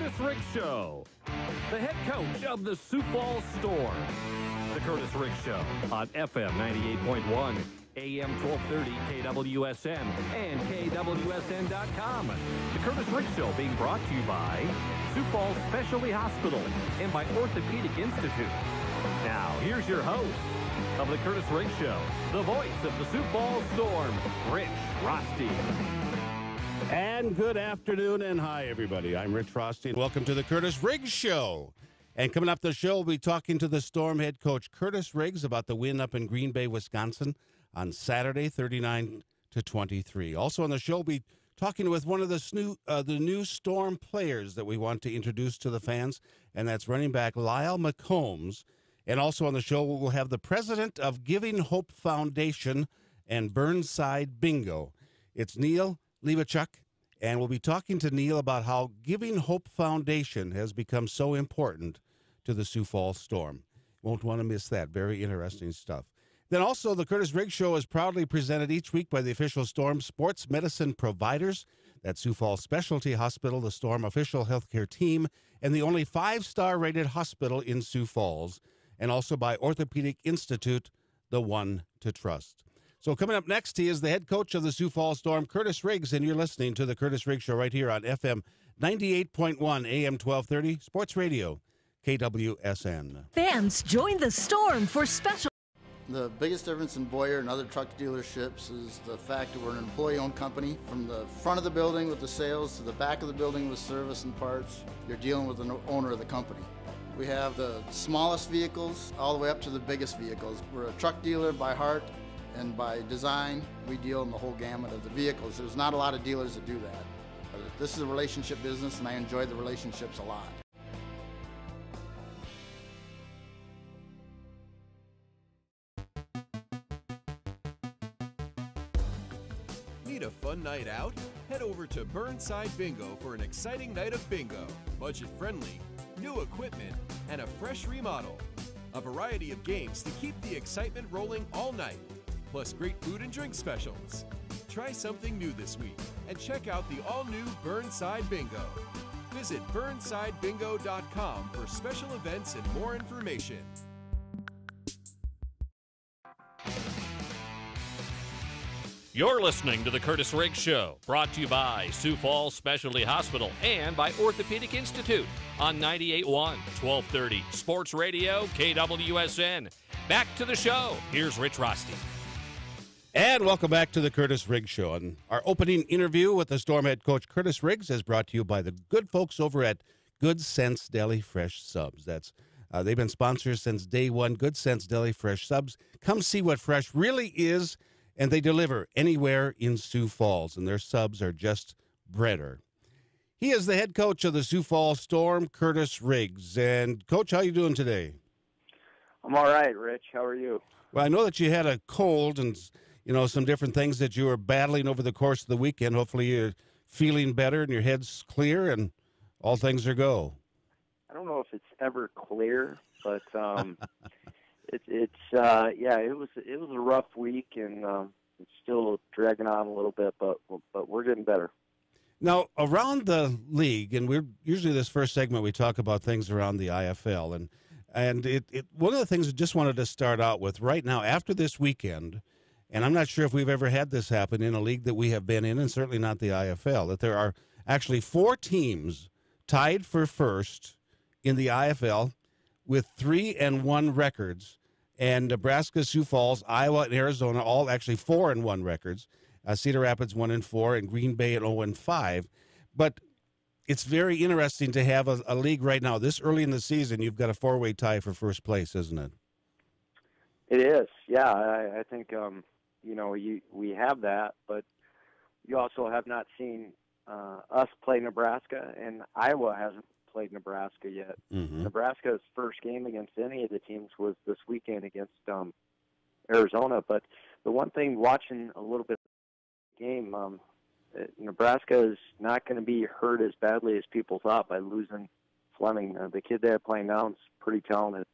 Kurtiss Riggs Show. The head coach of the Sioux Falls Storm. The Kurtiss Riggs Show on FM 98.1, AM 1230, KWSN, and KWSN.com. The Kurtiss Riggs Show being brought to you by Sioux Falls Specialty Hospital and by Orthopedic Institute. Now, here's your host of the Kurtiss Riggs Show, the voice of the Sioux Falls Storm, Rich Frosty. And good afternoon and hi, everybody. I'm Rich Frosty, and welcome to the Kurtiss Riggs Show. And coming up the show, we'll be talking to the Storm head coach, Kurtiss Riggs, about the win up in Green Bay, Wisconsin on Saturday, 39-23. Also on the show, we'll be talking with one of the new Storm players that we want to introduce to the fans, and that's running back Lyle McCombs. And also on the show, we'll have the president of Giving Hope Foundation and Burnside Bingo. It's Neil Levachuk, and we'll be talking to Neil about how Giving Hope Foundation has become so important to the Sioux Falls Storm. Won't want to miss that. Very interesting stuff. Then also, the Kurtiss Riggs Show is proudly presented each week by the official Storm sports medicine providers. That's Sioux Falls Specialty Hospital, the Storm official healthcare team, and the only 5-star rated hospital in Sioux Falls. And also by Orthopedic Institute, the one to trust. So coming up next, he is the head coach of the Sioux Falls Storm, Kurtiss Riggs, and you're listening to the Kurtiss Riggs Show right here on FM 98.1, AM 1230, Sports Radio, KWSN. Fans, join the Storm for special. The biggest difference in Boyer and other truck dealerships is the fact that we're an employee-owned company. From the front of the building with the sales to the back of the building with service and parts, you're dealing with the owner of the company. We have the smallest vehicles all the way up to the biggest vehicles. We're a truck dealer by heart, and by design, we deal in the whole gamut of the vehicles. There's not a lot of dealers that do that. This is a relationship business, and I enjoy the relationships a lot. Need a fun night out? Head over to Burnside Bingo for an exciting night of bingo. Budget-friendly, new equipment, and a fresh remodel. A variety of games to keep the excitement rolling all night, plus great food and drink specials. Try something new this week and check out the all-new Burnside Bingo. Visit burnsidebingo.com for special events and more information. You're listening to the Kurtiss Riggs Show, brought to you by Sioux Falls Specialty Hospital and by Orthopedic Institute on 98.1, 1230, Sports Radio, KWSN. Back to the show. Here's Rich Frosty. And welcome back to the Kurtiss Riggs Show. And our opening interview with the Storm head coach, Kurtiss Riggs, is brought to you by the good folks over at Good Sense Deli Fresh Subs. They've been sponsors since day one. Good Sense Deli Fresh Subs. Come see what fresh really is. And they deliver anywhere in Sioux Falls, and their subs are just breader. He is the head coach of the Sioux Falls Storm, Kurtiss Riggs. And, Coach, how you doing today? I'm all right, Rich. How are you? Well, I know that you had a cold and, some different things that you were battling over the course of the weekend. Hopefully you're feeling better and your head's clear and all things are go. I don't know if it's ever clear, but it was a rough week, and it's still dragging on a little bit, but we're getting better. Now, around the league, and we're usually this first segment we talk about things around the IFL, and one of the things I just wanted to start out with right now after this weekend, and I'm not sure if we've ever had this happen in a league that we have been in, and certainly not the IFL, that there are actually 4 teams tied for first in the IFL with 3-1 records, and Nebraska, Sioux Falls, Iowa, and Arizona all actually 4-1 records. Cedar Rapids 1-4, and Green Bay at 0-5. But it's very interesting to have a league right now. This early in the season, you've got a 4-way tie for first place, isn't it? It is, yeah. I think we have that, but you also have not seen us play Nebraska, and Iowa hasn't played Nebraska yet. Mm-hmm. Nebraska's first game against any of the teams was this weekend against Arizona. But the one thing, watching a little bit of the game, Nebraska is not going to be hurt as badly as people thought by losing Fleming. The kid they have playing now is pretty talented.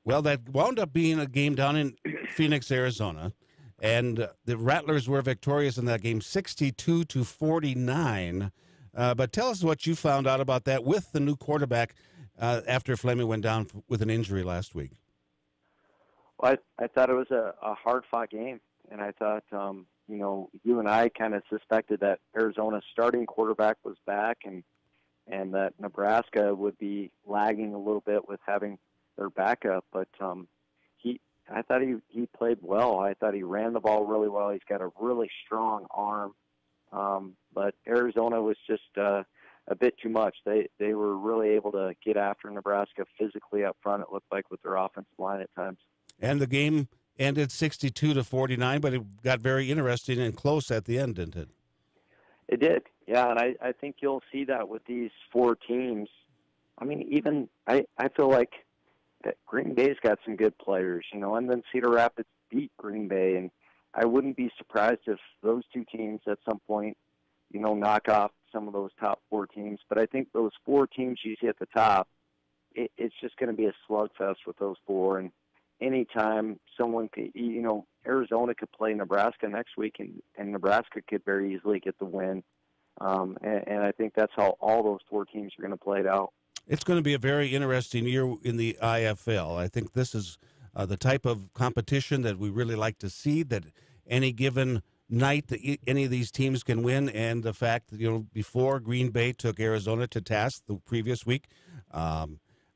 Well, that wound up being a game down in Phoenix, Arizona, and the Rattlers were victorious in that game 62-49. But tell us what you found out about that with the new quarterback after Fleming went down with an injury last week. Well, I thought it was a hard-fought game, and I thought, you and I kind of suspected that Arizona's starting quarterback was back and that Nebraska would be lagging a little bit with having their backup. But I thought he played well. I thought he ran the ball really well. He's got a really strong arm. But Arizona was just a bit too much. They were really able to get after Nebraska physically up front, it looked like, with their offensive line at times. And the game ended 62-49, but it got very interesting and close at the end, didn't it? It did, yeah, and I think you'll see that with these four teams. I mean, even I feel like that Green Bay's got some good players, and then Cedar Rapids beat Green Bay, and I wouldn't be surprised if those two teams at some point, knock off some of those top four teams. But I think those four teams you see at the top, it's just going to be a slugfest with those four, and anytime someone could, Arizona could play Nebraska next week, and Nebraska could very easily get the win. And I think that's how all those four teams are going to play it out. It's going to be a very interesting year in the IFL. I think this is the type of competition that we really like to see, that any given night that any of these teams can win. And the fact that, before Green Bay took Arizona to task the previous week, I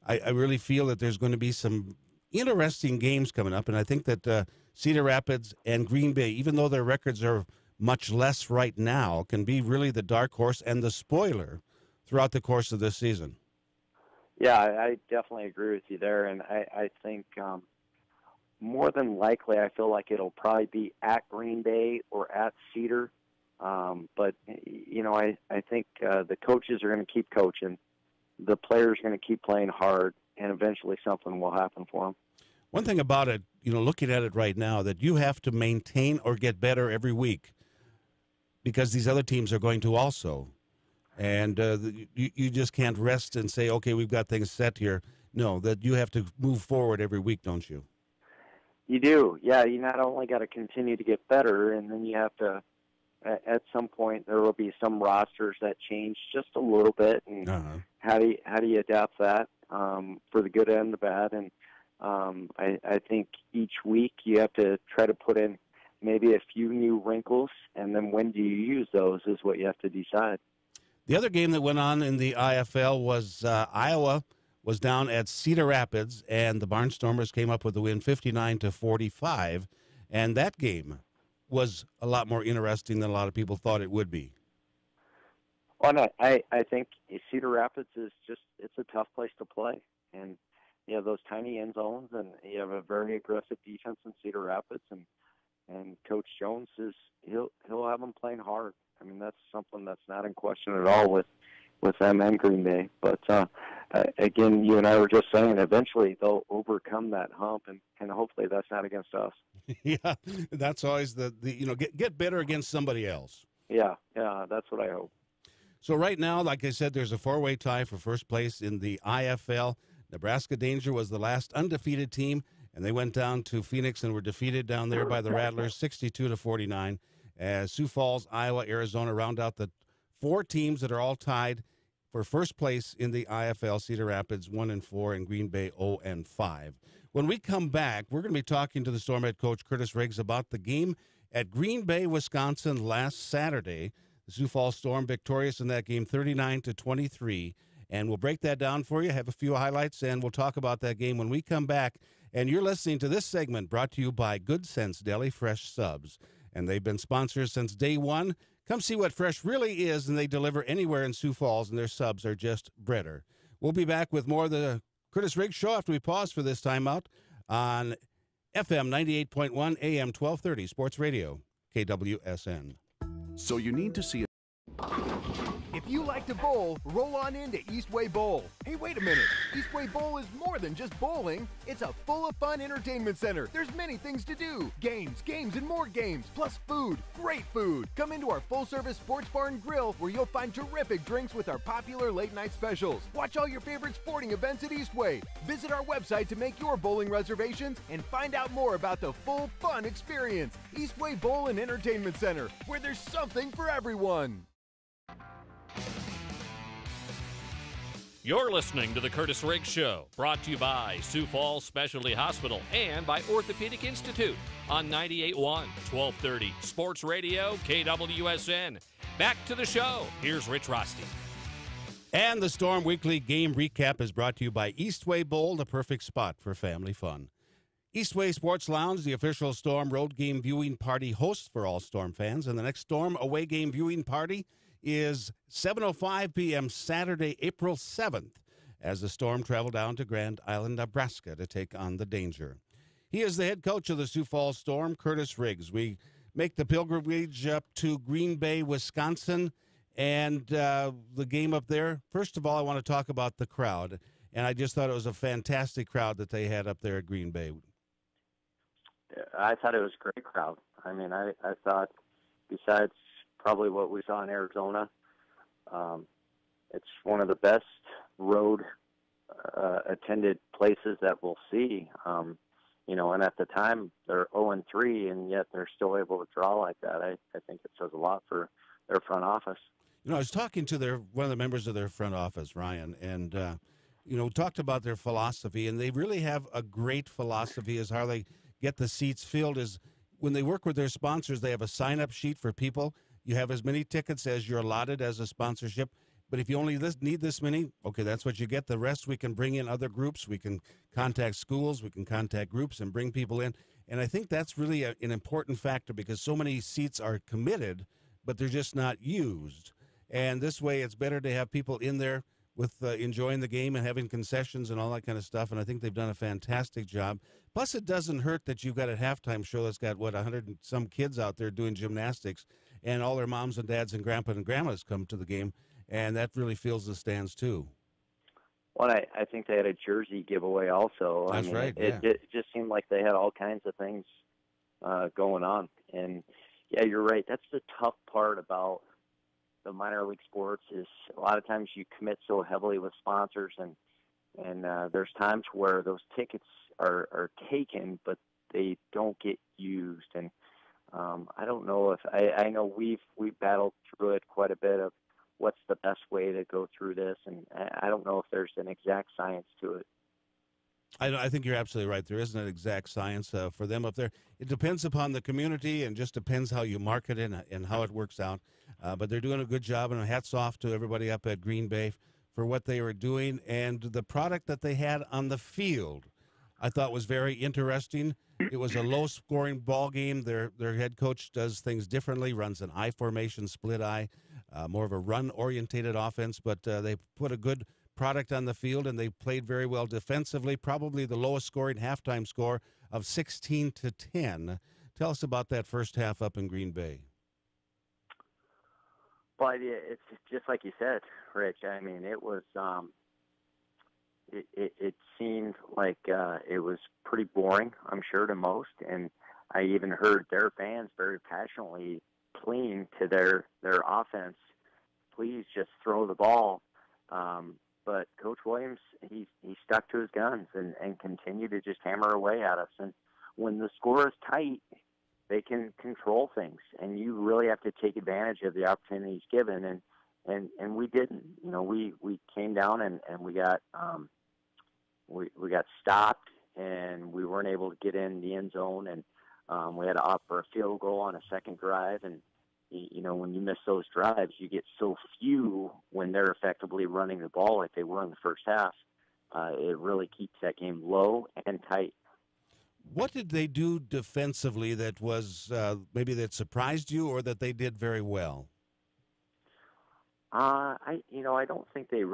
really feel that there's going to be some interesting games coming up, and I think that Cedar Rapids and Green Bay, even though their records are much less right now, can be really the dark horse and the spoiler throughout the course of this season. Yeah, I definitely agree with you there, and I think more than likely I feel like it'll probably be at Green Bay or at Cedar, but I think the coaches are going to keep coaching, the players are going to keep playing hard, and eventually something will happen for them. One thing about it, looking at it right now, that you have to maintain or get better every week because these other teams are going to also. And you just can't rest and say, okay, we've got things set here. No, that you have to move forward every week, don't you? You do. Yeah, you not only got to continue to get better, and then you have to, at some point, there will be some rosters that change just a little bit. And how do you adapt that for the good and the bad? And I think each week you have to try to put in maybe a few new wrinkles, and then when do you use those is what you have to decide. The other game that went on in the IFL was Iowa was down at Cedar Rapids, and the Barnstormers came up with a win 59-45, and that game was a lot more interesting than a lot of people thought it would be. Well, no, I think Cedar Rapids is it's a tough place to play, and you have those tiny end zones, and you have a very aggressive defense in Cedar Rapids, and Coach Jones he'll have them playing hard. I mean, that's something that's not in question at all with them and Green Bay. But again, you and I were just saying, eventually they'll overcome that hump, and hopefully that's not against us. Yeah, that's always the get better against somebody else. Yeah, that's what I hope. So right now, like I said, there's a four-way tie for first place in the IFL. Nebraska Danger was the last undefeated team, and they went down to Phoenix and were defeated down there by the Rattlers 62-49. As Sioux Falls, Iowa, Arizona round out the four teams that are all tied for first place in the IFL. Cedar Rapids 1-4 and Green Bay 0-5. When we come back, we're going to be talking to the Storm head coach Kurtiss Riggs about the game at Green Bay, Wisconsin last Saturday. The Sioux Falls Storm victorious in that game 39-23. And we'll break that down for you, have a few highlights, and we'll talk about that game when we come back. And you're listening to this segment brought to you by Good Sense Deli Fresh Subs. And they've been sponsors since day one. Come see what fresh really is, and they deliver anywhere in Sioux Falls, and their subs are just breader. We'll be back with more of the Kurtiss Riggs Show after we pause for this timeout on FM 98.1, AM 1230, Sports Radio, KWSN. So you need to see If you like to bowl, roll on into Eastway Bowl. Hey, wait a minute. Eastway Bowl is more than just bowling. It's a full of fun entertainment center. There's many things to do. Games, and more games, plus food. Great food. Come into our full-service sports bar and grill where you'll find terrific drinks with our popular late-night specials. Watch all your favorite sporting events at Eastway. Visit our website to make your bowling reservations and find out more about the full fun experience. Eastway Bowl and Entertainment Center, where there's something for everyone. You're listening to the Kurtiss Riggs Show, brought to you by Sioux Falls Specialty Hospital and by Orthopedic Institute on 98.1, 1230 Sports Radio, KWSN. Back to the show. Here's Rich Rosti. And the Storm Weekly Game Recap is brought to you by Eastway Bowl, the perfect spot for family fun. Eastway Sports Lounge, the official Storm road game viewing party host for all Storm fans. And the next Storm away game viewing party is 7:05 p.m. Saturday, April 7th, as the Storm travel down to Grand Island, Nebraska to take on the Danger. He is the head coach of the Sioux Falls Storm, Kurtiss Riggs. We make the pilgrimage up to Green Bay, Wisconsin, and the game up there. First of all, I want to talk about the crowd, and I just thought it was a fantastic crowd that they had up there at Green Bay. I thought it was a great crowd. I mean, I thought besides probably what we saw in Arizona, it's one of the best road attended places that we'll see. And at the time they're 0-3, and yet they're still able to draw like that. I think it says a lot for their front office. I was talking to one of the members of their front office, Ryan, and talked about their philosophy, and they really have a great philosophy as how they get the seats filled. Is when they work with their sponsors, they have a sign-up sheet for people. You have as many tickets as you're allotted as a sponsorship. But if you only need this many, okay, that's what you get. The rest we can bring in other groups. We can contact schools. We can contact groups and bring people in. And I think that's really an important factor because so many seats are committed, but they're just not used. And this way it's better to have people in there with enjoying the game and having concessions and all that kind of stuff. And I think they've done a fantastic job. Plus, it doesn't hurt that you've got a halftime show that's got, 100 and some kids out there doing gymnastics, and all their moms and dads and grandpa and grandmas come to the game, and that really fills the stands too. Well, I think they had a jersey giveaway also. That's right. It just seemed like they had all kinds of things going on. And, yeah, you're right. That's the tough part about the minor league sports is a lot of times you commit so heavily with sponsors, and there's times where those tickets are taken, but they don't get used. And I don't know if I know we've battled through it quite a bit of what's the best way to go through this, and I don't know if there's an exact science to it. I think you're absolutely right. There isn't an exact science for them up there. It depends upon the community and just depends how you market it and how it works out. But they're doing a good job, and hats off to everybody up at Green Bay for what they were doing. And the product that they had on the field, I thought was very interesting. It was a low-scoring ball game. Their head coach does things differently, runs an I formation, split I, more of a run-orientated offense. But they put a good product on the field, and they played very well defensively, probably the lowest scoring halftime score of 16-10. Tell us about that first half up in Green Bay. Well, it's just like you said, Rich. I mean, it was it seemed like it was pretty boring, I'm sure, to most, and I even heard their fans very passionately pleading to their offense, please just throw the ball. But Coach Williams, he stuck to his guns and continued to just hammer away at us. And when the score is tight, they can control things, and you really have to take advantage of the opportunities given. And we didn't. We came down and we got we got stopped, and we weren't able to get in the end zone, and we had to opt for a field goal on a second drive. And when you miss those drives, you get so few when they're effectively running the ball like they were in the first half. It really keeps that game low and tight. What did they do defensively that was maybe that surprised you, or that they did very well? I don't think they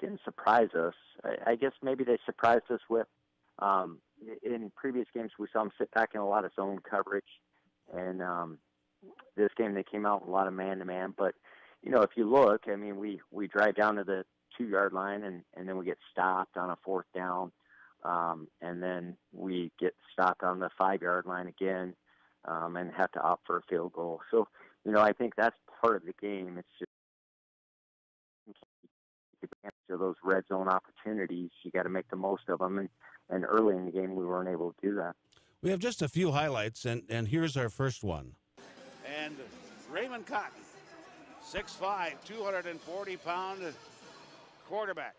didn't surprise us. I guess maybe they surprised us with in previous games we saw them sit back in a lot of zone coverage, and this game they came out with a lot of man-to-man. But if you look, I mean, we drive down to the 2-yard line, and then we get stopped on a 4th down, and then we get stopped on the 5-yard line again, and have to opt for a field goal. So I think that's part of the game. It's just of those red zone opportunities, you got to make the most of them, and early in the game we weren't able to do that. We have just a few highlights, and here's our first one. And Raymond Cotton, 6'5", 240-pound quarterback.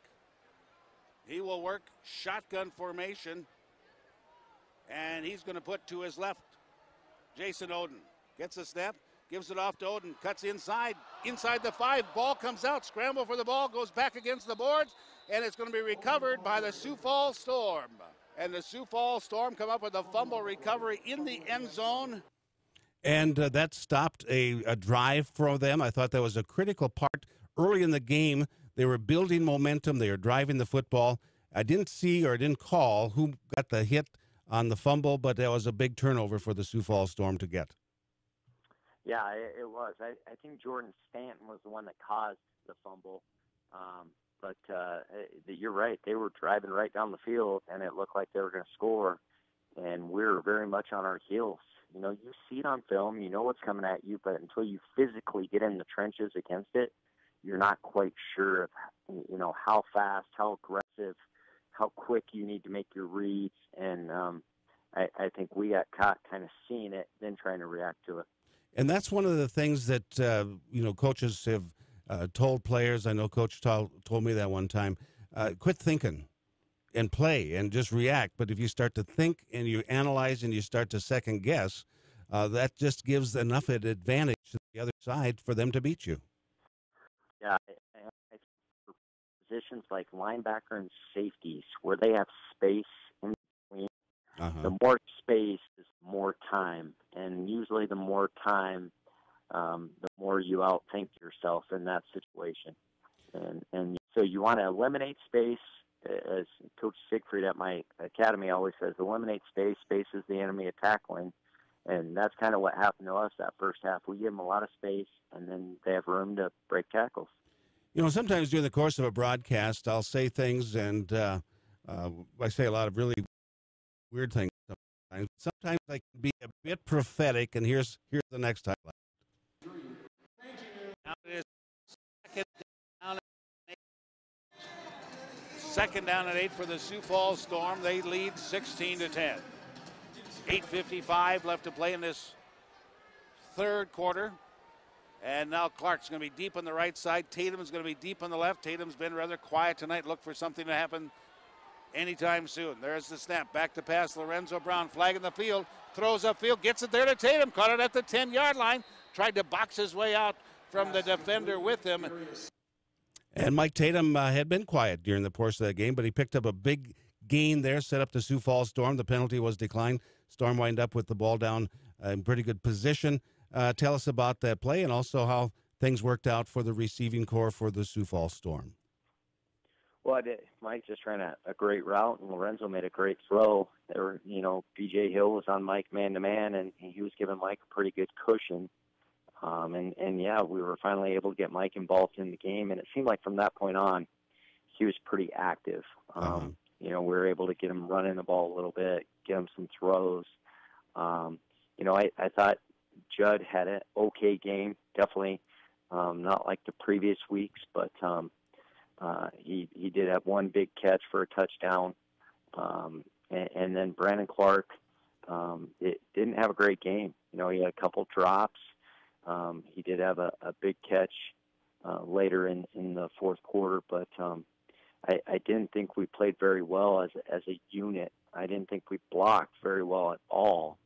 He will work shotgun formation, and he's going to put to his left. Jason Oden gets a snap, gives it off to Oden, cuts inside the 5. Ball comes out, scramble for the ball, goes back against the boards, and it's going to be recovered by the Sioux Falls Storm. And the Sioux Falls Storm come up with a fumble recovery in the end zone. And that stopped a drive for them. I thought that was a critical part. Early in the game, they were building momentum. They were driving the football. I didn't see or didn't call who got the hit on the fumble, but that was a big turnover for the Sioux Falls Storm to get. Yeah, it was. I think Jordan Stanton was the one that caused the fumble. But you're right. They were driving right down the field, and it looked like they were going to score, and we were very much on our heels. You know, you see it on film, you know what's coming at you, but until you physically get in the trenches against it, you're not quite sure of, you know, how fast, how aggressive, how quick you need to make your reads. And I think we got caught kind of seeing it, then trying to react to it. And that's one of the things that, coaches have told players. I know Coach told me that one time, quit thinking and play and just react. But if you start to think and you analyze and you start to second guess, that just gives enough an advantage to the other side for them to beat you. Yeah, I think for positions like linebacker and safeties, where they have space in between, the more space is more time. And usually the more time, the more you outthink yourself in that situation. And so you want to eliminate space. As Coach Siegfried at my academy always says, eliminate space. Space is the enemy of tackling. And that's kind of what happened to us that first half. We give them a lot of space, and then they have room to break tackles. You know, sometimes during the course of a broadcast, I'll say things, and I say a lot of really weird things sometimes. Sometimes I can be a bit prophetic, and here's the next highlight. Now it is second down and 8 for the Sioux Falls Storm. They lead 16-10. 8:55 left to play in this third quarter. And now Clark's going to be deep on the right side. Tatum's going to be deep on the left. Tatum's been rather quiet tonight. Look for something to happen anytime soon. There's the snap. Back to pass. Lorenzo Brown flagging the field. Throws upfield. Gets it there to Tatum. Caught it at the 10-yard line. Tried to box his way out from the defender with him. And Mike Tatum had been quiet during the course of that game, but he picked up a big gain there, set up the Sioux Falls Storm. The penalty was declined. Storm wind up with the ball down in pretty good position. Tell us about that play and also how things worked out for the receiving corps for the Sioux Falls Storm. Well, Mike just ran a great route, and Lorenzo made a great throw. There were, B.J. Hill was on Mike man-to-man, and he was giving Mike a pretty good cushion. We were finally able to get Mike involved in the game, and it seemed like from that point on, he was pretty active. We were able to get him running the ball a little bit, get him some throws. I thought Judd had an okay game, definitely not like the previous weeks, but he did have one big catch for a touchdown. And then Brandon Clark didn't have a great game. He had a couple drops. He did have a big catch later in the fourth quarter, but I didn't think we played very well as a unit. I didn't think we blocked very well at all,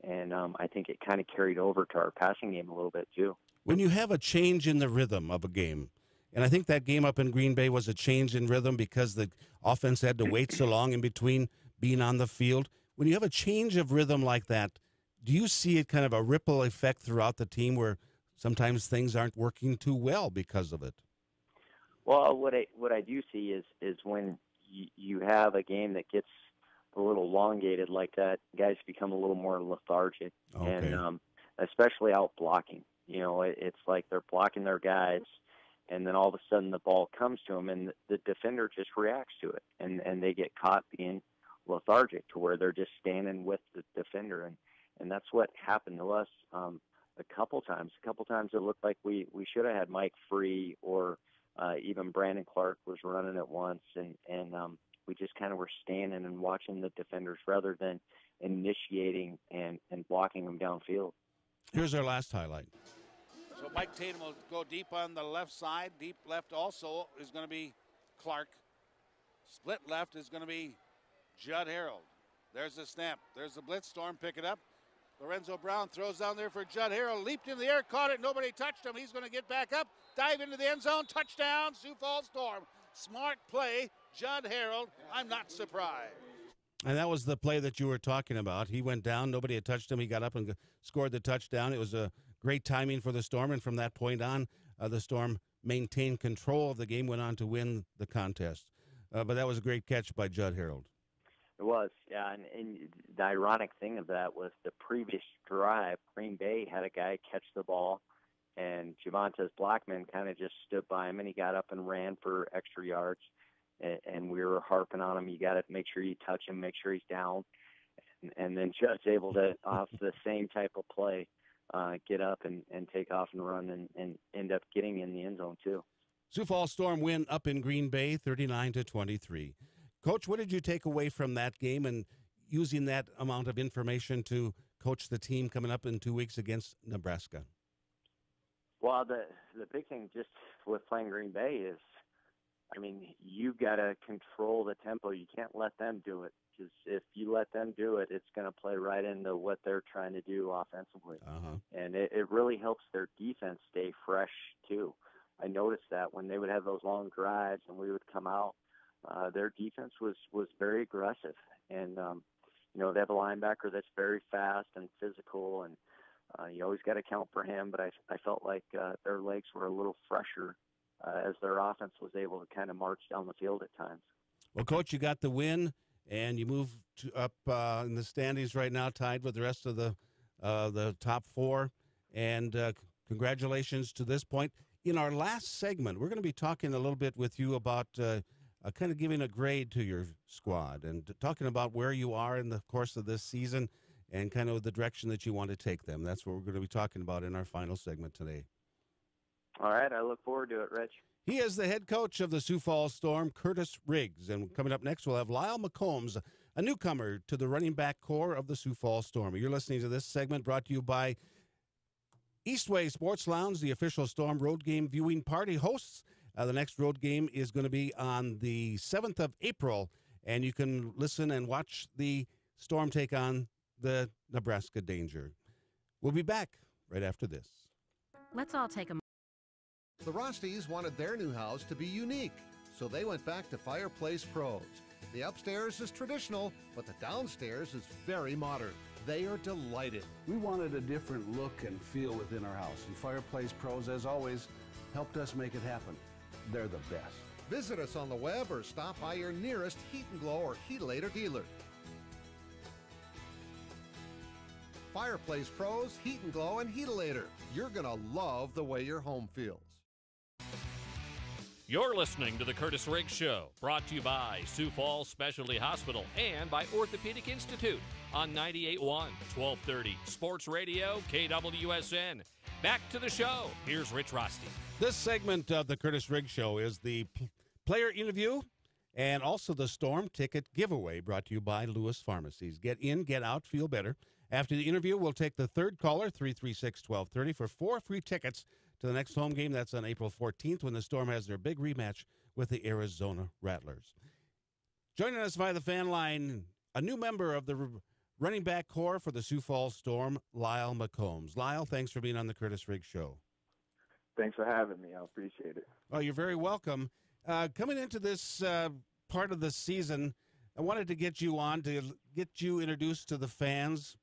and I think it kind of carried over to our passing game a little bit too. When you have a change in the rhythm of a game, and I think that game up in Green Bay was a change in rhythm because the offense had to wait so long in between being on the field. When you have a change of rhythm like that, do you see it kind of a ripple effect throughout the team where sometimes things aren't working too well because of it? Well, what I do see is when you have a game that gets a little elongated like that, guys become a little more lethargic, and especially out blocking. It's like they're blocking their guys, and then all of a sudden the ball comes to them, and the defender just reacts to it, and they get caught being lethargic to where they're just standing with the defender, and that's what happened to us a couple times. A couple times it looked like we should have had Mike free, or even Brandon Clark was running at once, and we just kind of were standing and watching the defenders rather than initiating and blocking them downfield. Here's our last highlight. So Mike Tatum will go deep on the left side. Deep left also is going to be Clark. Split left is going to be Judd Harold. There's the snap. There's the blitz. Storm pick it up. Lorenzo Brown throws down there for Judd Harold. Leaped in the air, caught it. Nobody touched him. He's going to get back up, dive into the end zone. Touchdown, Sioux Falls Storm. Smart play, Judd Harold. I'm not surprised. And that was the play that you were talking about. He went down. Nobody had touched him. He got up and scored the touchdown. It was a great timing for the Storm, and from that point on, the Storm maintained control of the game, went on to win the contest. But that was a great catch by Judd Harold. It was, yeah, and the ironic thing of that was the previous drive, Green Bay had a guy catch the ball, and Javontes Blackman kind of just stood by him, and he got up and ran for extra yards, and we were harping on him. You got to make sure you touch him, make sure he's down, and then Judd's able to, off the same type of play, get up and take off and run and end up getting in the end zone too. Sioux Falls Storm win up in Green Bay, 39-23. Coach, what did you take away from that game and using that amount of information to coach the team coming up in 2 weeks against Nebraska? Well, the big thing just with playing Green Bay is, I mean, you've got to control the tempo. You can't let them do it, because if you let them do it, it's going to play right into what they're trying to do offensively. And it really helps their defense stay fresh, too. I noticed that when they would have those long drives and we would come out, their defense was very aggressive, and they have a linebacker that's very fast and physical, and you always got to count for him. But I felt like their legs were a little fresher as their offense was able to kind of march down the field at times. Well, Coach, you got the win, and you move up in the standings right now, tied with the rest of the top four. And congratulations to this point. In our last segment, we're going to be talking a little bit with you about kind of giving a grade to your squad and talking about where you are in the course of this season and kind of the direction that you want to take them. That's what we're going to be talking about in our final segment today. All right, I look forward to it, Rich. He is the head coach of the Sioux Falls Storm, Kurtiss Riggs. And coming up next, we'll have Lyle McCombs, a newcomer to the running back core of the Sioux Falls Storm. You're listening to this segment brought to you by Eastway Sports Lounge, the official Storm road game viewing party hosts. The next road game is going to be on the 7th of April, and you can listen and watch the Storm take on the Nebraska Danger. We'll be back right after this. Let's all take a The Rosties wanted their new house to be unique, so they went back to Fireplace Pros. The upstairs is traditional, but the downstairs is very modern. They are delighted. We wanted a different look and feel within our house, and Fireplace Pros, as always, helped us make it happen. They're the best. Visit us on the web or stop by your nearest Heat and Glow or Heatilator dealer. Fireplace Pros, Heat and Glow, and Heatilator. You're going to love the way your home feels. You're listening to the Kurtiss Riggs Show, brought to you by Sioux Falls Specialty Hospital and by Orthopedic Institute on 98.1, 1230, Sports Radio, KWSN. Back to the show. Here's Rich Rosty. This segment of the Kurtiss Riggs Show is the player interview and also the Storm ticket giveaway brought to you by Lewis Pharmacies. Get in, get out, feel better. After the interview, we'll take the third caller, 336-1230, for 4 free tickets to the next home game. That's on April 14th when the Storm has their big rematch with the Arizona Rattlers. Joining us via the fan line, a new member of the running back core for the Sioux Falls Storm, Lyle McCombs. Lyle, thanks for being on the Kurtiss Riggs Show. Thanks for having me. I appreciate it. Well, you're very welcome. Coming into this part of the season, I wanted to get you on to get you introduced to the fans.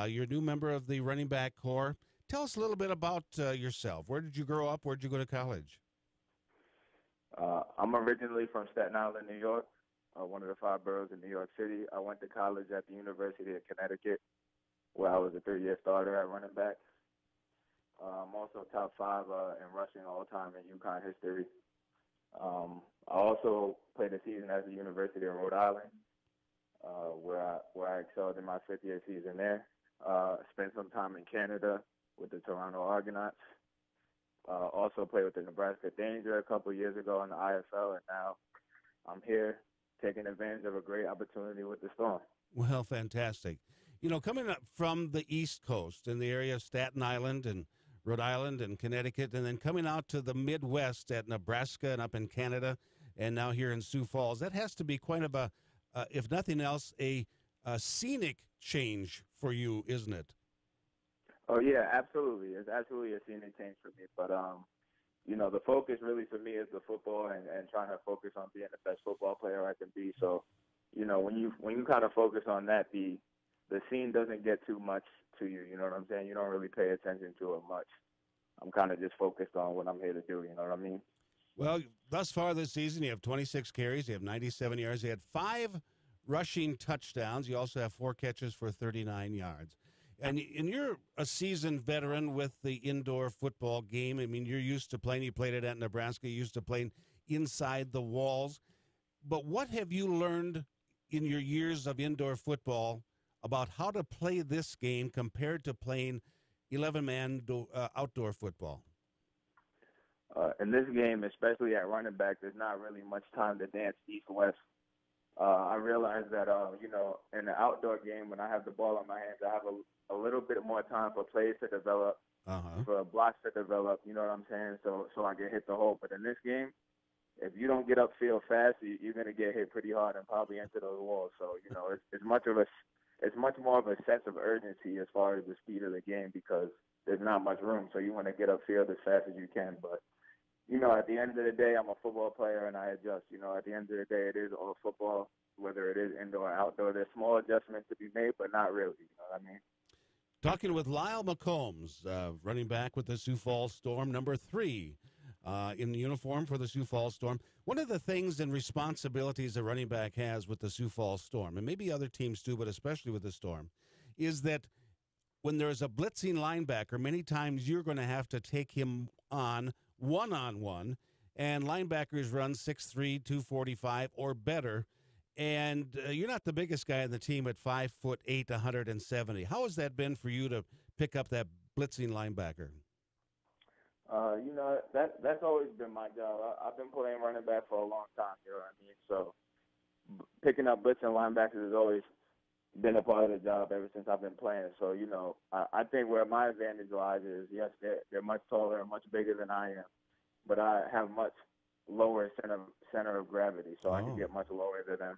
You're a new member of the running back core. Tell us a little bit about yourself. Where did you grow up? Where did you go to college? I'm originally from Staten Island, New York, one of the 5 boroughs in New York City. I went to college at the University of Connecticut, where I was a 3-year starter at running back. I'm also top 5 in rushing all time in UConn history. I also played a season at the University of Rhode Island, where I excelled in my 5th-year season there. Spent some time in Canada with the Toronto Argonauts. Also played with the Nebraska Danger a couple of years ago in the IFL, and now I'm here taking advantage of a great opportunity with the Storm. Well, fantastic. You know, coming up from the East Coast in the area of Staten Island and Rhode Island and Connecticut, and then coming out to the Midwest at Nebraska and up in Canada, and now here in Sioux Falls. That has to be quite of a, if nothing else, a scenic change for you, isn't it? Oh yeah, absolutely. It's absolutely a scenic change for me. But you know, the focus really for me is the football and trying to focus on being the best football player I can be. So, you know, when you kind of focus on that, the scene doesn't get too much to you. You know what I'm saying? You don't really pay attention to it much. I'm kind of just focused on what I'm here to do. You know what I mean? Well, thus far this season, you have 26 carries, you have 97 yards, you had 5 rushing touchdowns. You also have 4 catches for 39 yards. And you're a seasoned veteran with the indoor football game. I mean, you're used to playing. You played it at Nebraska. You're used to playing inside the walls. But what have you learned in your years of indoor football about how to play this game compared to playing 11-man outdoor football? In this game, especially at running back, there's not really much time to dance east-west. I realized that, you know, in the outdoor game, when I have the ball in my hands, I have a little bit more time for plays to develop, for blocks to develop, you know what I'm saying, so I can hit the hole. But in this game, if you don't get upfield fast, you're going to get hit pretty hard and probably into those walls. So, you know, it's much more of a sense of urgency as far as the speed of the game because there's not much room. So you want to get upfield as fast as you can. But, you know, at the end of the day, I'm a football player and I adjust. You know, at the end of the day, it is all football, whether it is indoor or outdoor. There's small adjustments to be made, but not really. You know what I mean? Talking with Lyle McCombs, running back with the Sioux Falls Storm, number 3 in the uniform for the Sioux Falls Storm. One of the things and responsibilities a running back has with the Sioux Falls Storm, and maybe other teams too, but especially with the Storm, is that when there's a blitzing linebacker, many times you're going to have to take him on one-on-one, and linebackers run 6'3", 245 or better, and you're not the biggest guy on the team at 5'8", 170. How has that been for you to pick up that blitzing linebacker? You know, that's always been my job. I've been playing running back for a long time, you know what I mean? So picking up blitzing linebackers has always been a part of the job ever since I've been playing. So, you know, I think where my advantage lies is, yes, they're much taller and much bigger than I am, but I have much lower center of gravity, so I can get much lower than them.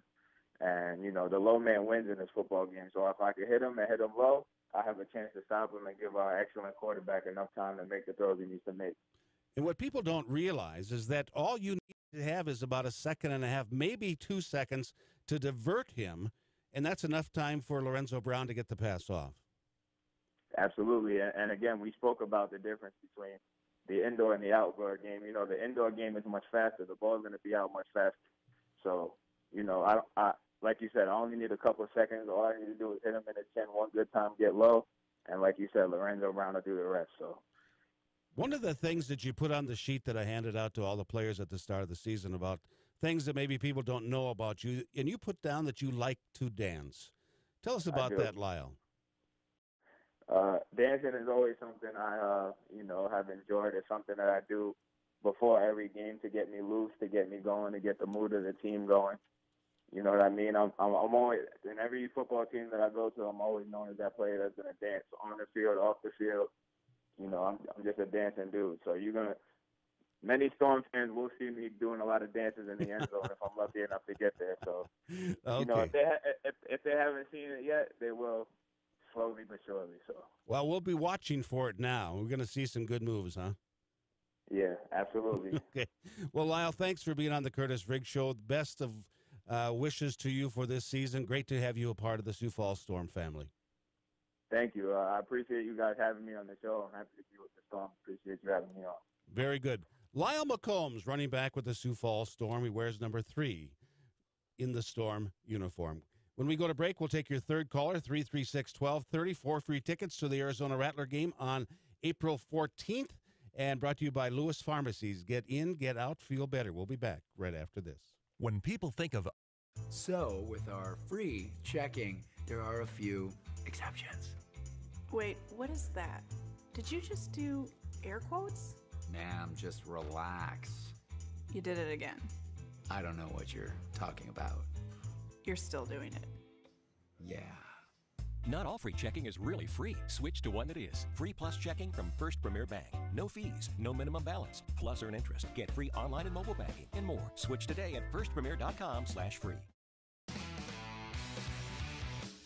And, you know, the low man wins in this football game. So if I can hit him and hit him low, I have a chance to stop him and give our excellent quarterback enough time to make the throws he needs to make. And what people don't realize is that all you need to have is about 1.5 seconds, maybe 2 seconds, to divert him, and that's enough time for Lorenzo Brown to get the pass off. Absolutely. And again, we spoke about the difference between the indoor and the outdoor game. You know, the indoor game is much faster. The ball's going to be out much faster. So, you know, I like you said, I only need a couple of seconds. All I need to do is hit him in the chin one good time, get low, and like you said, Lorenzo Brown will do the rest. So, one of the things that you put on the sheet that I handed out to all the players at the start of the season about things that maybe people don't know about you, and you put down that you like to dance. Tell us about that, Lyle. Dancing is always something I, you know, have enjoyed. It's something that I do before every game to get me loose, to get me going, to get the mood of the team going. You know what I mean? I'm always, in every football team that I go to, I'm always known as that player that's going to dance on the field, off the field. You know, I'm just a dancing dude. So many Storm fans will see me doing a lot of dances in the end zone if I'm lucky enough to get there. So, okay. You know, if they haven't seen it yet, they will slowly but surely. So. Well, we'll be watching for it now. We're going to see some good moves, huh? Yeah, absolutely. Okay. Well, Lyle, thanks for being on the Kurtiss Riggs Show. Best of wishes to you for this season. Great to have you a part of the Sioux Falls Storm family. Thank you. I appreciate you guys having me on the show. I'm happy to be with the Storm. Appreciate you having me on. Very good. Lyle McCombs, running back with the Sioux Falls Storm. He wears number 3 in the Storm uniform. When we go to break, we'll take your third caller, 336-1230. 4 free tickets to the Arizona Rattler game on April 14th. And brought to you by Lewis Pharmacies. Get in, get out, feel better. We'll be back right after this. When people think of... So, with our free checking, there are a few exceptions. Wait, what is that? Did you just do air quotes? Ma'am, just relax. You did it again. I don't know what you're talking about. You're still doing it. Yeah. Not all free checking is really free. Switch to one that is. Free Plus checking from First Premier Bank. No fees, no minimum balance. Plus earn interest. Get free online and mobile banking and more. Switch today at firstpremier.com/free.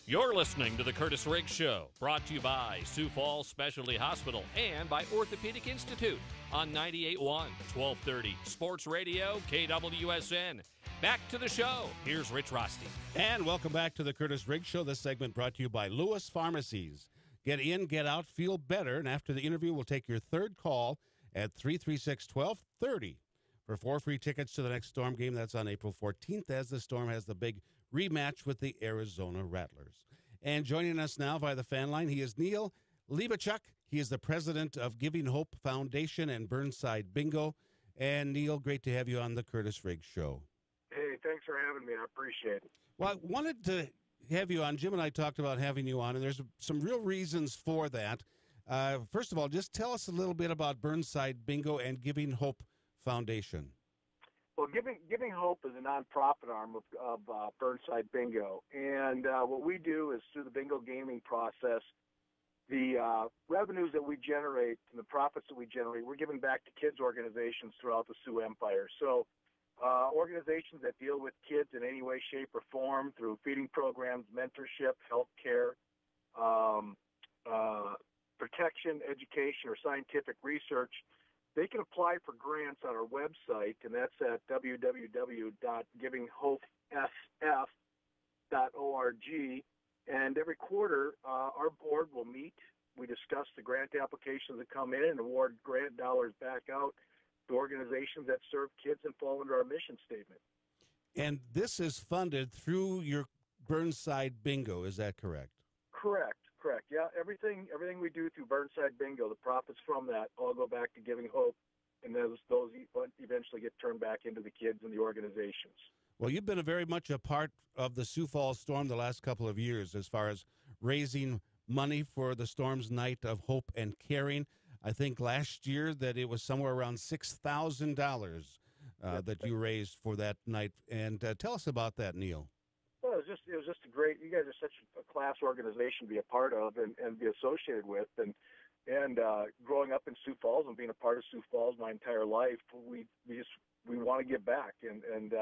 You're listening to The Kurtiss Riggs Show, brought to you by Sioux Falls Specialty Hospital and by Orthopedic Institute on 98.1, 1230, Sports Radio, KWSN. Back to the show. Here's Rich Rosti. And welcome back to The Kurtiss Riggs Show. This segment brought to you by Lewis Pharmacies. Get in, get out, feel better. And after the interview, we'll take your third call at 336-1230 for 4 free tickets to the next Storm game. That's on April 14th as the Storm has the big rematch with the Arizona Rattlers. And joining us now via the fan line, he is Neil Libachuk. He is the president of Giving Hope Foundation and Burnside Bingo. And Neil, great to have you on the Kurtiss Riggs Show. Hey, thanks for having me. I appreciate it. Well, I wanted to have you on. Jim and I talked about having you on, and there's some real reasons for that. First of all, just tell us a little bit about Burnside Bingo and Giving Hope Foundation. Well, Giving Hope is a nonprofit arm of Burnside Bingo, and what we do is through the bingo gaming process, the revenues that we generate and the profits that we generate, we're giving back to kids organizations throughout the Sioux Empire. So organizations that deal with kids in any way, shape, or form through feeding programs, mentorship, health care, protection, education, or scientific research, they can apply for grants on our website, and that's at www.givinghopesf.org. And every quarter, our board will meet. We discuss the grant applications that come in and award grant dollars back out to organizations that serve kids and fall under our mission statement. And this is funded through your Burnside Bingo, is that correct? Correct. Yeah, everything we do through Burnside Bingo, the profits from that all go back to Giving Hope, and those eventually get turned back into the kids and the organizations. Well, you've been very much a part of the Sioux Falls Storm the last couple of years as far as raising money for the Storm's Night of Hope and Caring. I think last year that it was somewhere around $6,000 that you raised for that night. And tell us about that, Neil. Well, it was just a great. You guys are such a class organization to be a part of and be associated with. And growing up in Sioux Falls and being a part of Sioux Falls my entire life, we want to give back, and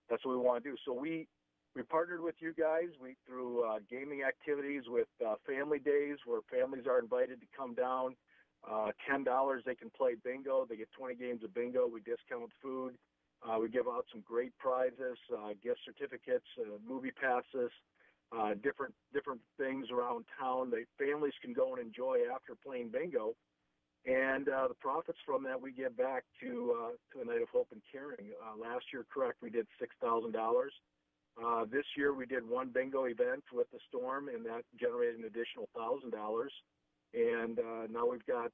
that's what we want to do. So we partnered with you guys. Through gaming activities with family days where families are invited to come down. $10 they can play bingo. They get 20 games of bingo. We discount food. We give out some great prizes, gift certificates, movie passes, different things around town that families can go and enjoy after playing bingo. And the profits from that we give back to a Night of Hope and Caring. Last year, correct, we did $6,000. This year we did one bingo event with the Storm, and that generated an additional $1,000. And now we've got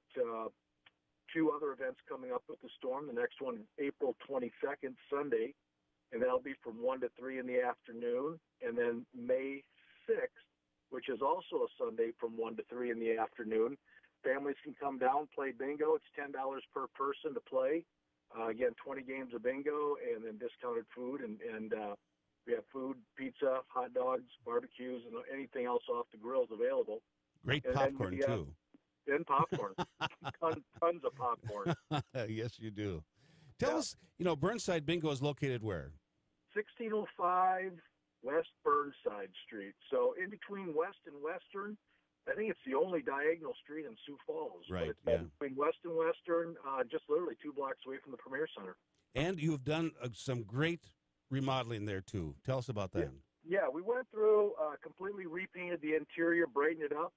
2 other events coming up with the Storm. The next one is April 22nd, Sunday, and that'll be from 1 to 3 in the afternoon. And then May 6th, which is also a Sunday, from 1 to 3 in the afternoon. Families can come down, play bingo. It's $10 per person to play. Again, 20 games of bingo and then discounted food. And we have food, pizza, hot dogs, barbecues, and anything else off the grills available. Great popcorn, too. And popcorn. Tons of popcorn. Yes, you do. Tell us, Burnside Bingo is located where? 1605 West Burnside Street. So in between West and Western, I think it's the only diagonal street in Sioux Falls. Right, but it's between West and Western, just literally 2 blocks away from the Premier Center. And you've done some great remodeling there, too. Tell us about that. Yeah, we went through, completely repainted the interior, brightened it up.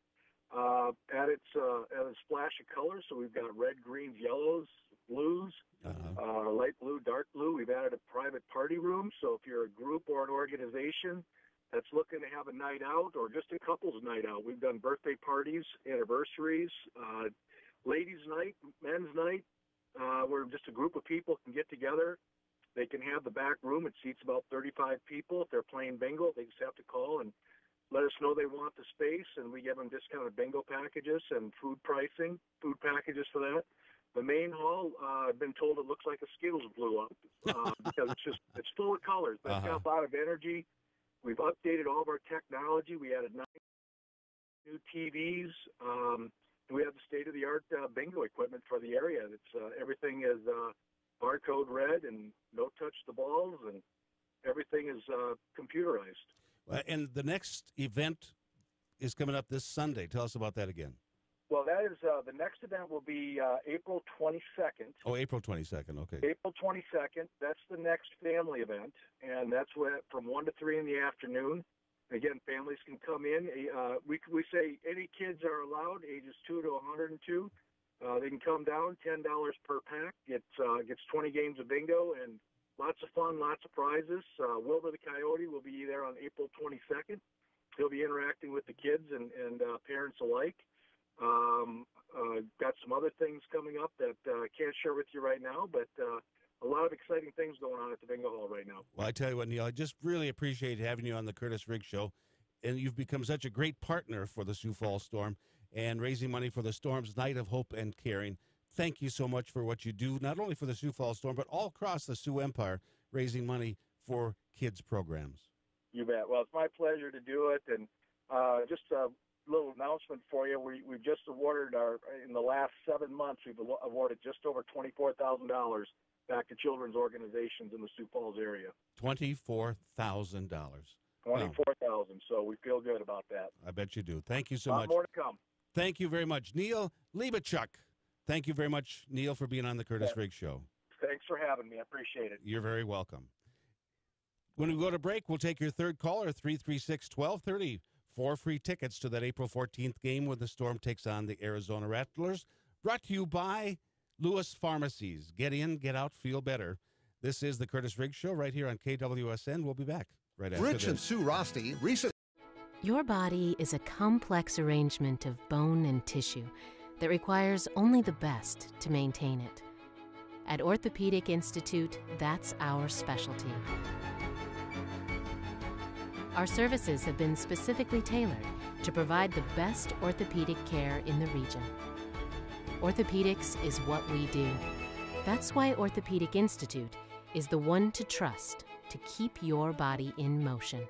Added a splash of color, so we've got red, greens, yellows, blues, light blue, dark blue. We've added a private party room, so if you're a group or an organization that's looking to have a night out or just a couple's night out, we've done birthday parties, anniversaries, ladies' night, men's night, where just a group of people can get together. They can have the back room. It seats about 35 people. If they're playing bingo, they just have to call and let us know they want the space, and we give them discounted bingo packages and food packages for that. The main hall, I've been told it looks like a Skittles blew up because it's full of colors, but it's got a lot of energy. We've updated all of our technology. We added new TVs. We have the state-of-the-art bingo equipment for the area. It's everything is barcode read and no touch the balls, and everything is computerized. And the next event is coming up this Sunday. Tell us about that again. Well, that is the next event will be April 22nd. Oh, April 22nd. Okay. April 22nd. That's the next family event, and that's from 1 to 3 in the afternoon. Again, families can come in. We say any kids are allowed, ages 2 to 102. They can come down, $10 per pack. Gets 20 games of bingo and lots of fun, lots of prizes. Wilbur the Coyote will be there on April 22nd. He'll be interacting with the kids and parents alike. Got some other things coming up that I can't share with you right now, but a lot of exciting things going on at the bingo hall right now. Well, I tell you what, Neil, I just really appreciate having you on the Kurtiss Riggs Show, and you've become such a great partner for the Sioux Falls Storm and raising money for the Storm's Night of Hope and Caring. Thank you so much for what you do, not only for the Sioux Falls Storm, but all across the Sioux Empire, raising money for kids' programs. You bet. Well, it's my pleasure to do it, and just a little announcement for you. We've just awarded in the last 7 months, we've awarded just over $24,000 back to children's organizations in the Sioux Falls area. $24,000. $24,000. So we feel good about that. I bet you do. Thank you so much. More to come. Thank you very much. Neil Liebachuk. Thank you very much, Neil, for being on the Kurtiss Riggs Show. Thanks for having me. I appreciate it. You're very welcome. When we go to break, we'll take your third caller, 336-1230, 4 free tickets to that April 14th game when the Storm takes on the Arizona Rattlers. Brought to you by Lewis Pharmacies. Get in, get out, feel better. This is the Kurtiss Riggs Show right here on KWSN. We'll be back right after Rich this. and Sue Rosti recently. Your body is a complex arrangement of bone and tissue that requires only the best to maintain it. At Orthopedic Institute, that's our specialty. Our services have been specifically tailored to provide the best orthopedic care in the region. Orthopedics is what we do. That's why Orthopedic Institute is the one to trust to keep your body in motion.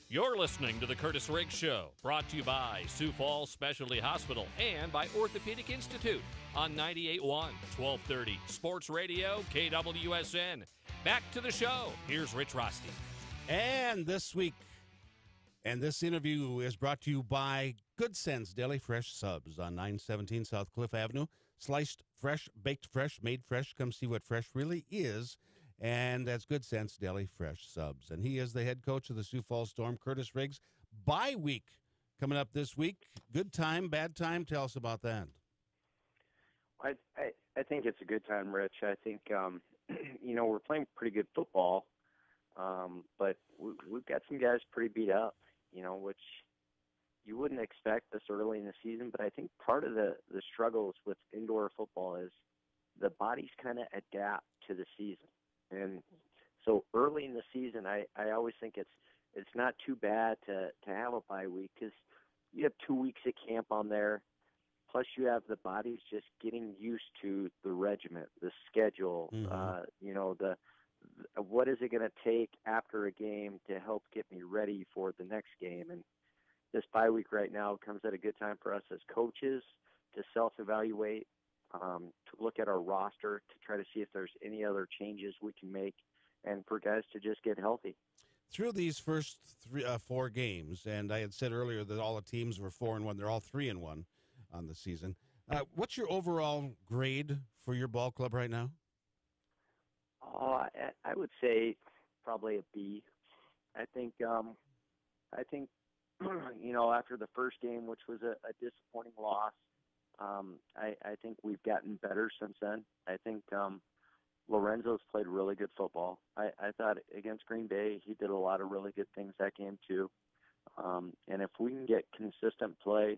You're listening to the Kurtiss Riggs Show, brought to you by Sioux Falls Specialty Hospital and by Orthopedic Institute on 98.1, 1230 Sports Radio, KWSN. Back to the show. Here's Rich Rosti. And this week, and this interview is brought to you by Good Sense Deli Fresh Subs on 917 South Cliff Avenue. Sliced fresh, baked fresh, made fresh. Come see what fresh really is. And that's Good Sense Deli Fresh Subs. And he is the head coach of the Sioux Falls Storm, Kurtiss Riggs. Bye week coming up this week. Good time, bad time? Tell us about that. I think it's a good time, Rich. I think, we're playing pretty good football, but we've got some guys pretty beat up, which you wouldn't expect this early in the season. But I think part of the struggles with indoor football is the bodies kind of adapt to the season. And so early in the season, I always think it's not too bad to have a bye week because you have 2 weeks at camp on there. Plus, you have the bodies just getting used to the regiment, the schedule, the what is it going to take after a game to help get me ready for the next game. And this bye week right now comes at a good time for us as coaches to self-evaluate, to look at our roster, to try to see if there's any other changes we can make, and for guys to just get healthy. Through these first 4 games, and I had said earlier that all the teams were 4-1. They're all 3-1 on the season. What's your overall grade for your ball club right now? I would say probably a B. I think after the first game, which was a disappointing loss, I think we've gotten better since then. I think Lorenzo's played really good football. I thought against Green Bay, he did a lot of really good things that game too. And if we can get consistent play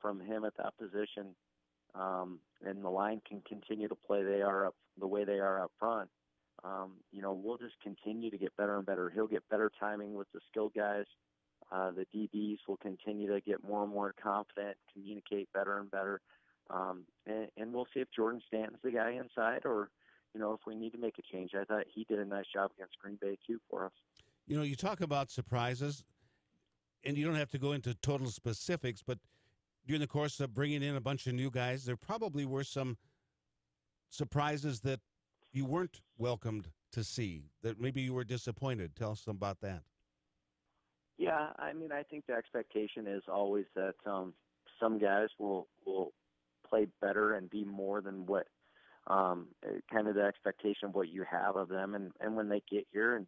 from him at that position, and the line can continue to play the way they are up front, we'll just continue to get better and better. He'll get better timing with the skilled guys. The DBs will continue to get more and more confident, communicate better and better. And we'll see if Jordan Stanton's the guy inside or, if we need to make a change. I thought he did a nice job against Green Bay, too, for us. You talk about surprises. and you don't have to go into total specifics, but during the course of bringing in a bunch of new guys, there probably were some surprises that you weren't welcomed to see, that maybe you were disappointed. Tell us about that. Yeah, I mean, I think the expectation is always that some guys will play better and be more than what kind of the expectation of what you have of them. And when they get here and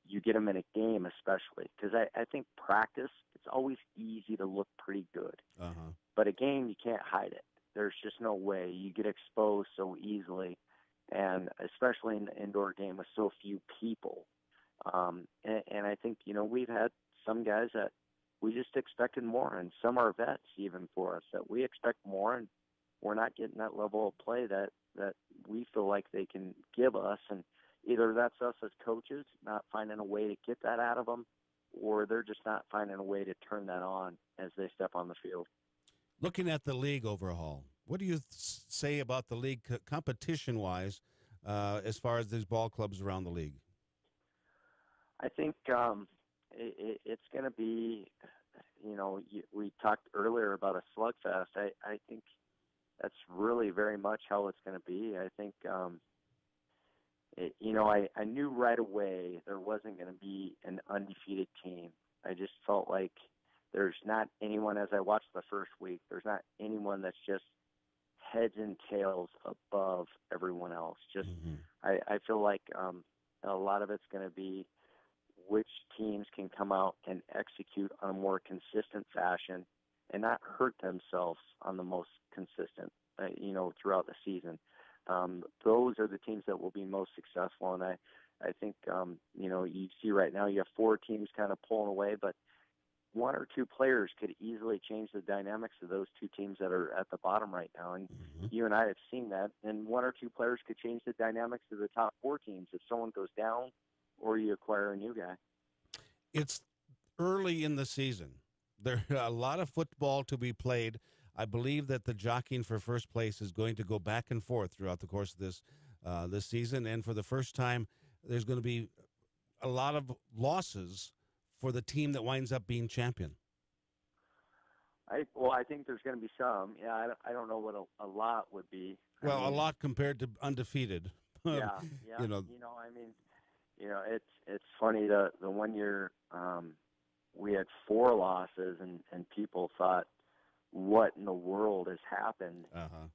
you get them in a game especially, because I think practice, it's always easy to look pretty good. Uh-huh. But a game, you can't hide it. There's just no way. You get exposed so easily, and especially in the indoor game with so few people. And I think, we've had some guys that we just expected more, and some are vets even for us, that we expect more, and we're not getting that level of play that we feel like they can give us. And either that's us as coaches not finding a way to get that out of them, or they're just not finding a way to turn that on as they step on the field. Looking at the league overall, what do you say about the league competition-wise as far as these ball clubs around the league? I think it's going to be, we talked earlier about a slugfest. I think that's really very much how it's going to be. I think, I knew right away there wasn't going to be an undefeated team. I just felt like there's not anyone, as I watched the first week, there's not anyone that's just heads and tails above everyone else. Just, I feel like a lot of it's going to be which teams can come out and execute on a more consistent fashion and not hurt themselves on the most consistent, throughout the season. Those are the teams that will be most successful. And I think, you see right now you have 4 teams kind of pulling away, but 1 or 2 players could easily change the dynamics of those 2 teams that are at the bottom right now. And you and I have seen that. And 1 or 2 players could change the dynamics of the top 4 teams if someone goes down or you acquire a new guy. It's early in the season. There's a lot of football to be played. I believe that the jockeying for first place is going to go back and forth throughout the course of this season. And for the first time, there's going to be a lot of losses for the team that winds up being champion. I think there's going to be some. Yeah, I don't know what a lot would be. Well, a lot compared to undefeated. Yeah. It's funny. The one year we had 4 losses, and people thought, what in the world has happened?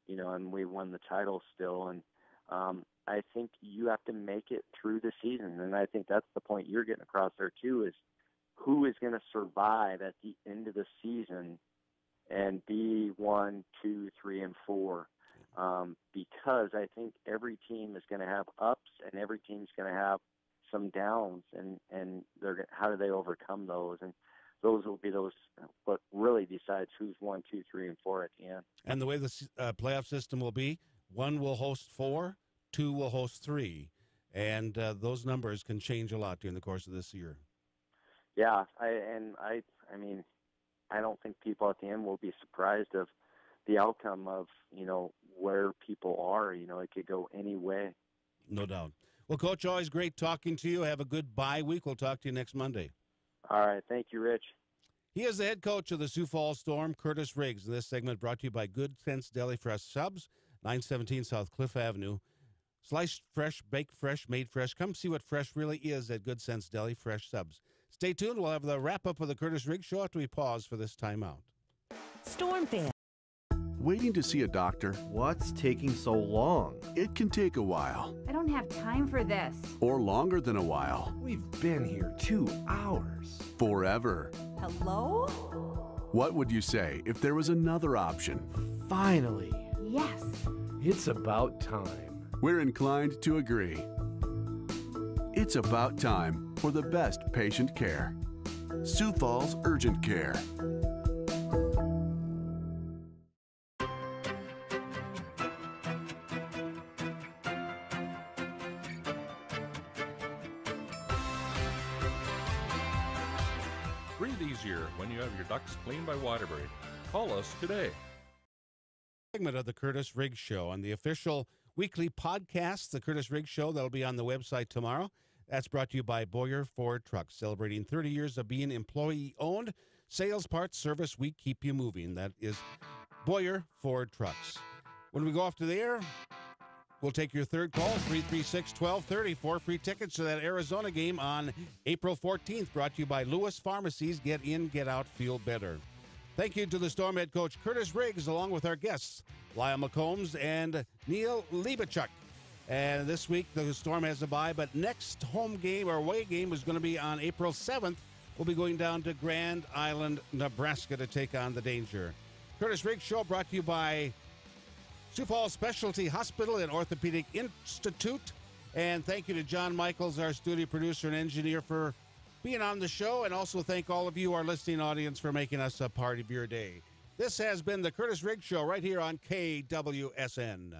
And we won the title still. And I think you have to make it through the season. And I think that's the point you're getting across there too, is who is going to survive at the end of the season and be 1, 2, 3, and 4. Because I think every team is going to have ups and every team's going to have some downs, and how do they overcome those? And those will be what really decides who's 1, 2, 3, and 4 at the end. And the way the playoff system will be, 1 will host 4, 2 will host 3, and those numbers can change a lot during the course of this year. Yeah, I mean, I don't think people at the end will be surprised of the outcome of where people are. It could go any way. No doubt. Well, Coach, always great talking to you. Have a good bye week. We'll talk to you next Monday. All right. Thank you, Rich. He is the head coach of the Sioux Falls Storm, Kurtiss Riggs. This segment brought to you by Good Sense Deli Fresh Subs, 917 South Cliff Avenue. Sliced fresh, baked fresh, made fresh. Come see what fresh really is at Good Sense Deli Fresh Subs. Stay tuned. We'll have the wrap-up of the Kurtiss Riggs Show after we pause for this timeout. Storm fan. Waiting to see a doctor? What's taking so long? It can take a while. I don't have time for this. Or longer than a while. We've been here 2 hours. Forever. Hello? What would you say if there was another option? Finally. Yes. It's about time. We're inclined to agree. It's about time for the best patient care. Sioux Falls Urgent Care. Breathe easier when you have your ducts cleaned by Waterbury. Call us today. Segment of the Kurtiss Riggs Show on the official weekly podcast, the Kurtiss Riggs Show, that'll be on the website tomorrow. That's brought to you by Boyer Ford Trucks, celebrating 30 years of being employee-owned Sales, parts, service, we keep you moving. That is Boyer Ford Trucks. When we go off to the air, we'll take your third call, 336-1230, 4 free tickets to that Arizona game on April 14th, brought to you by Lewis Pharmacies. Get in, get out, feel better. Thank you to the Storm head coach, Kurtiss Riggs, along with our guests, Lyle McCombs and Neil Leibachuk. And this week, the Storm has a bye, but next home game or away game is going to be on April 7th. We'll be going down to Grand Island, Nebraska to take on the Danger. Kurtiss Riggs Show brought to you by Sioux Falls Specialty Hospital and Orthopedic Institute. And thank you to John Michaels, our studio producer and engineer, for being on the show. And also thank all of you, our listening audience, for making us a part of your day. This has been the Kurtiss Riggs Show right here on KWSN.